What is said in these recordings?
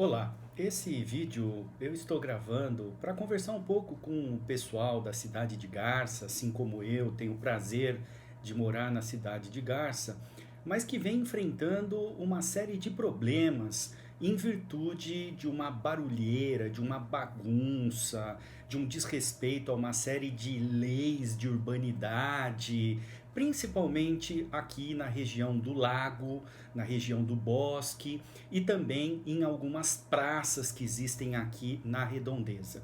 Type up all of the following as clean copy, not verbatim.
Olá, esse vídeo eu estou gravando para conversar um pouco com o pessoal da cidade de Garça, assim como eu tenho o prazer de morar na cidade de Garça, mas que vem enfrentando uma série de problemas em virtude de uma barulheira, de uma bagunça, de um desrespeito a uma série de leis de urbanidade, principalmente aqui na região do Lago, na região do Bosque e também em algumas praças que existem aqui na redondeza.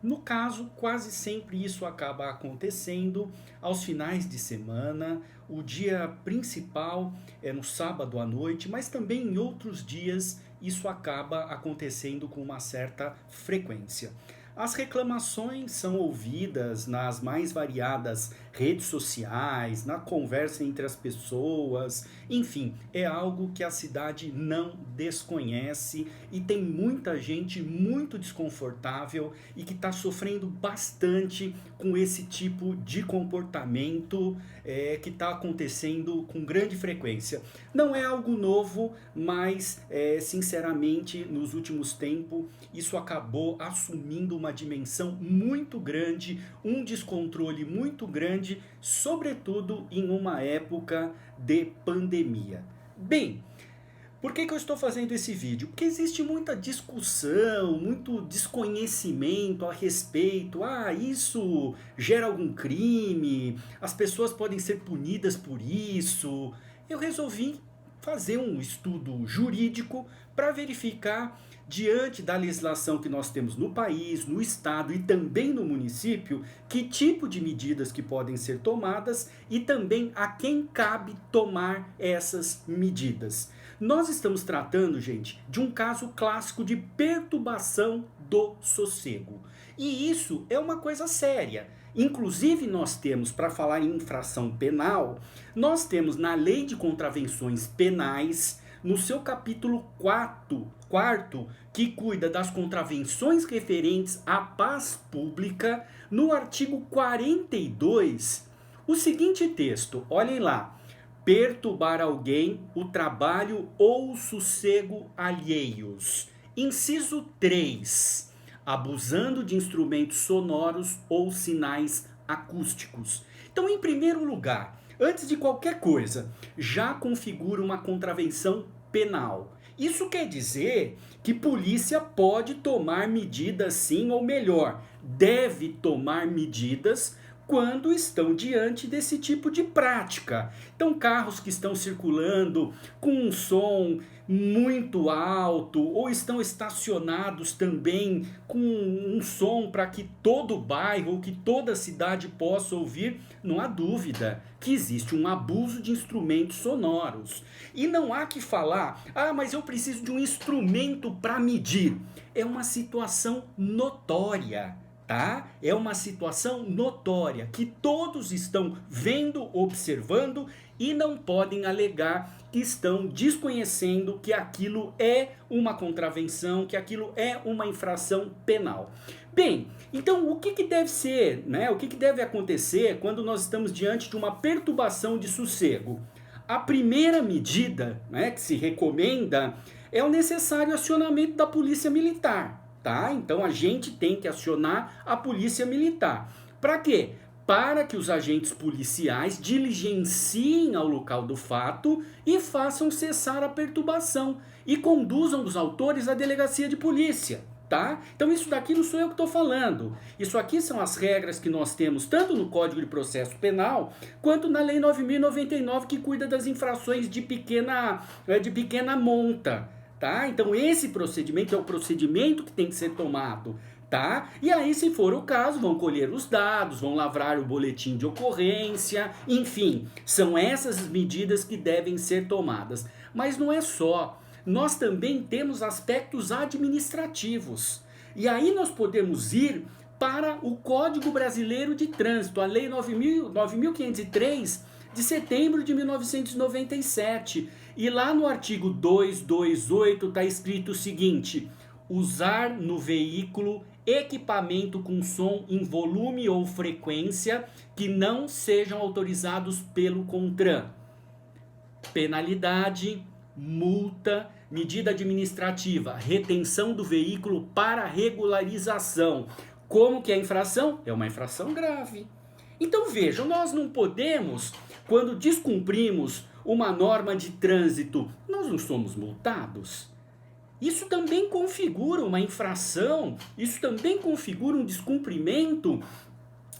No caso, quase sempre isso acaba acontecendo aos finais de semana. O dia principal é no sábado à noite, mas também em outros dias isso acaba acontecendo com uma certa frequência. As reclamações são ouvidas nas mais variadas redes sociais, na conversa entre as pessoas, enfim, é algo que a cidade não desconhece e tem muita gente muito desconfortável e que está sofrendo bastante com esse tipo de comportamento que está acontecendo com grande frequência. Não é algo novo, mas sinceramente nos últimos tempos isso acabou assumindo uma dimensão muito grande, um descontrole muito grande, sobretudo em uma época de pandemia. Bem, por que eu estou fazendo esse vídeo? Porque existe muita discussão, muito desconhecimento a respeito. Ah, isso gera algum crime, as pessoas podem ser punidas por isso. Eu resolvi fazer um estudo jurídico para verificar, diante da legislação que nós temos no país, no estado e também no município, que tipo de medidas que podem ser tomadas e também a quem cabe tomar essas medidas. Nós estamos tratando, gente, de um caso clássico de perturbação do sossego. E isso é uma coisa séria. Inclusive nós temos, para falar em infração penal, nós temos na Lei de Contravenções Penais, no seu capítulo 4, que cuida das contravenções referentes à paz pública, no artigo 42, o seguinte texto, olhem lá: perturbar alguém o trabalho ou o sossego alheios. Inciso 3, abusando de instrumentos sonoros ou sinais acústicos. Então, em primeiro lugar, antes de qualquer coisa, já configura uma contravenção penal. Isso quer dizer que polícia pode tomar medidas sim, ou melhor, deve tomar medidas quando estão diante desse tipo de prática. Então, carros que estão circulando com um som muito alto ou estão estacionados também com um som para que todo o bairro ou que toda a cidade possa ouvir, não há dúvida que existe um abuso de instrumentos sonoros. E não há que falar, ah, mas eu preciso de um instrumento para medir. É uma situação notória. Tá? É uma situação notória que todos estão vendo, observando e não podem alegar que estão desconhecendo que aquilo é uma contravenção, que aquilo é uma infração penal. Bem, então o que deve ser, né? O que deve acontecer quando nós estamos diante de uma perturbação de sossego? A primeira medida, né, que se recomenda é o necessário acionamento da polícia militar. Tá? Então a gente tem que acionar a polícia militar. Para quê? Para que os agentes policiais diligenciem ao local do fato e façam cessar a perturbação e conduzam os autores à delegacia de polícia. Tá? Então isso daqui não sou eu que estou falando. Isso aqui são as regras que nós temos tanto no Código de Processo Penal quanto na Lei 9.099, que cuida das infrações de pequena monta. Tá? Então esse procedimento é o procedimento que tem que ser tomado. Tá? E aí, se for o caso, vão colher os dados, vão lavrar o boletim de ocorrência, enfim, são essas medidas que devem ser tomadas. Mas não é só, nós também temos aspectos administrativos. E aí nós podemos ir para o Código Brasileiro de Trânsito, a Lei 9.503, de setembro de 1997. E lá no artigo 228 está escrito o seguinte: usar no veículo equipamento com som em volume ou frequência que não sejam autorizados pelo CONTRAN. Penalidade multa, medida administrativa, retenção do veículo para regularização. Como que é a infração? É uma infração grave. Então vejam, nós não podemos, quando descumprimos uma norma de trânsito, nós não somos multados. Isso também configura uma infração, isso também configura um descumprimento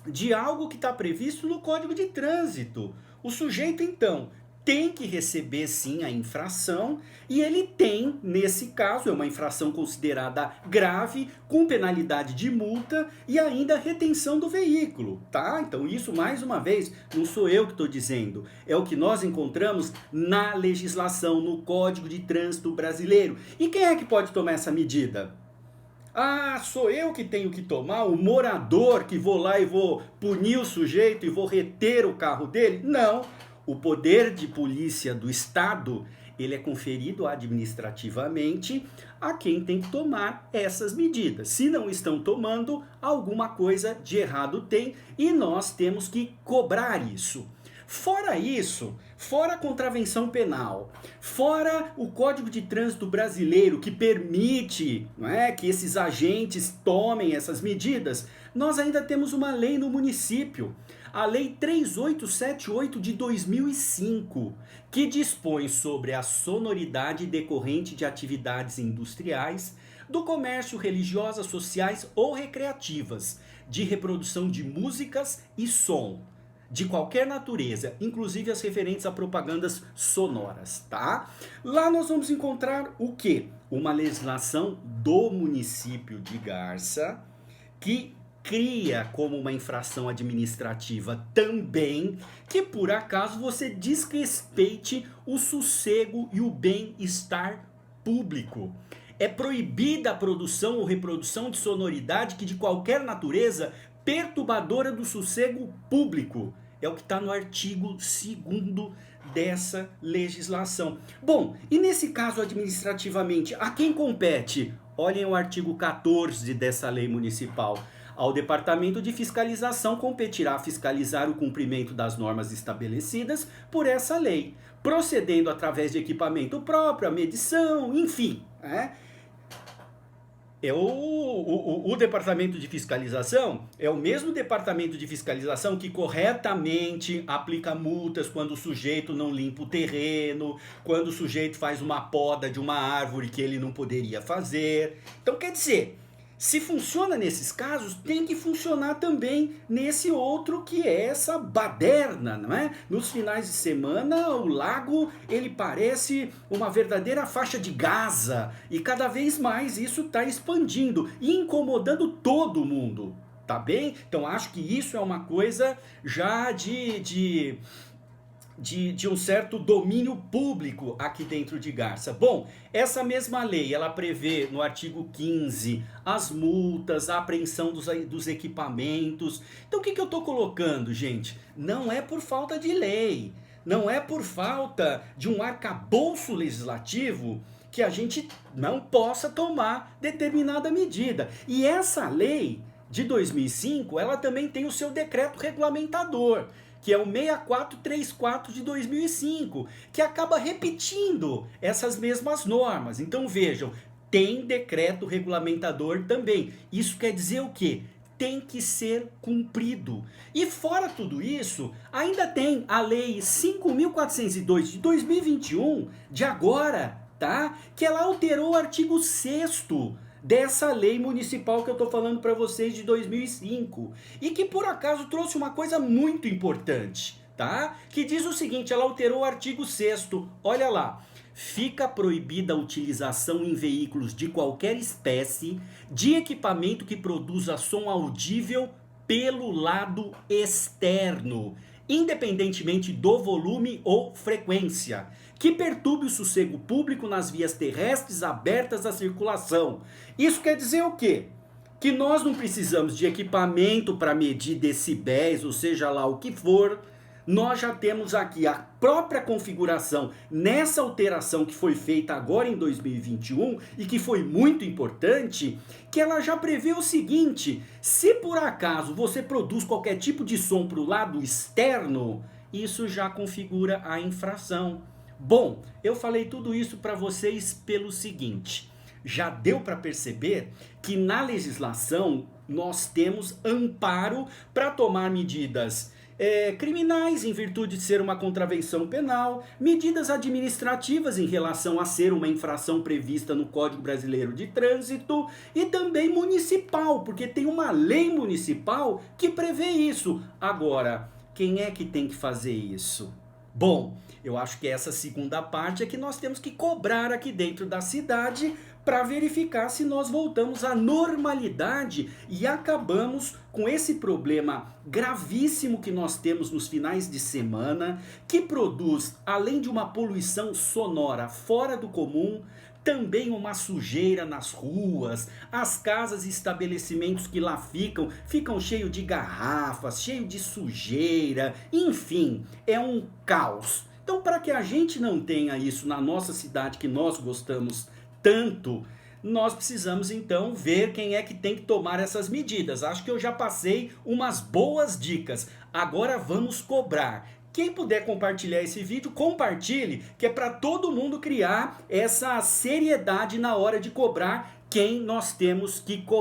de algo que está previsto no Código de Trânsito. O sujeito, então, tem que receber sim a infração e ele tem, nesse caso, é uma infração considerada grave, com penalidade de multa e ainda retenção do veículo, tá? Então isso, mais uma vez, não sou eu que estou dizendo, é o que nós encontramos na legislação, no Código de Trânsito brasileiro. E quem é que pode tomar essa medida? Ah, sou eu que tenho que tomar, o morador que vou lá e vou punir o sujeito e vou reter o carro dele? Não. O poder de polícia do Estado, ele é conferido administrativamente a quem tem que tomar essas medidas. Se não estão tomando, alguma coisa de errado tem e nós temos que cobrar isso. Fora isso, fora a contravenção penal, fora o Código de Trânsito brasileiro que permite, não é, que esses agentes tomem essas medidas, nós ainda temos uma lei no município, a Lei 3878 de 2005, que dispõe sobre a sonoridade decorrente de atividades industriais, do comércio, religiosas, sociais ou recreativas, de reprodução de músicas e som, de qualquer natureza, inclusive as referentes a propagandas sonoras, tá? Lá nós vamos encontrar o quê? Uma legislação do município de Garça, que cria como uma infração administrativa também que por acaso você desrespeite o sossego e o bem-estar público. É proibida a produção ou reprodução de sonoridade que de qualquer natureza perturbadora do sossego público. É o que está no artigo 2º dessa legislação. Bom, e nesse caso administrativamente, a quem compete? Olhem o artigo 14 dessa lei municipal. Ao Departamento de Fiscalização competirá fiscalizar o cumprimento das normas estabelecidas por essa lei, procedendo através de equipamento próprio, a medição, enfim. O Departamento de Fiscalização é o mesmo Departamento de Fiscalização que corretamente aplica multas quando o sujeito não limpa o terreno, quando o sujeito faz uma poda de uma árvore que ele não poderia fazer. Então, quer dizer, se funciona nesses casos, tem que funcionar também nesse outro que é essa baderna, não é? Nos finais de semana, o lago, ele parece uma verdadeira faixa de Gaza e cada vez mais isso está expandindo e incomodando todo mundo, tá bem? Então acho que isso é uma coisa já de um certo domínio público aqui dentro de Garça. Bom, essa mesma lei, ela prevê no artigo 15 as multas, a apreensão dos equipamentos. Então o que eu estou colocando, gente? Não é por falta de lei, não é por falta de um arcabouço legislativo que a gente não possa tomar determinada medida. E essa lei de 2005, ela também tem o seu decreto regulamentador, que é o 6434 de 2005, que acaba repetindo essas mesmas normas. Então vejam, tem decreto regulamentador também. Isso quer dizer o quê? Tem que ser cumprido. E fora tudo isso, ainda tem a Lei 5.402 de 2021, de agora, tá? Que ela alterou o artigo 6º dessa lei municipal que eu estou falando para vocês de 2005 e que por acaso trouxe uma coisa muito importante, tá? Que diz o seguinte, ela alterou o artigo 6º, olha lá, fica proibida a utilização em veículos de qualquer espécie de equipamento que produza som audível pelo lado externo, independentemente do volume ou frequência, que perturbe o sossego público nas vias terrestres abertas à circulação. Isso quer dizer o quê? Que nós não precisamos de equipamento para medir decibéis, ou seja lá o que for. Nós já temos aqui a própria configuração nessa alteração que foi feita agora em 2021 e que foi muito importante, que ela já prevê o seguinte, se por acaso você produz qualquer tipo de som para o lado externo, isso já configura a infração. Bom, eu falei tudo isso para vocês pelo seguinte: já deu para perceber que na legislação nós temos amparo para tomar medidas criminais em virtude de ser uma contravenção penal, medidas administrativas em relação a ser uma infração prevista no Código Brasileiro de Trânsito e também municipal, porque tem uma lei municipal que prevê isso. Agora, quem é que tem que fazer isso? Bom, eu acho que essa segunda parte é que nós temos que cobrar aqui dentro da cidade para verificar se nós voltamos à normalidade e acabamos com esse problema gravíssimo que nós temos nos finais de semana, que produz, além de uma poluição sonora fora do comum, também uma sujeira nas ruas, as casas e estabelecimentos que lá ficam cheios de garrafas, cheios de sujeira, enfim, é um caos. Então, para que a gente não tenha isso na nossa cidade que nós gostamos tanto, nós precisamos então ver quem é que tem que tomar essas medidas. Acho que eu já passei umas boas dicas. Agora vamos cobrar. Quem puder compartilhar esse vídeo, compartilhe, que é para todo mundo criar essa seriedade na hora de cobrar quem nós temos que cobrar.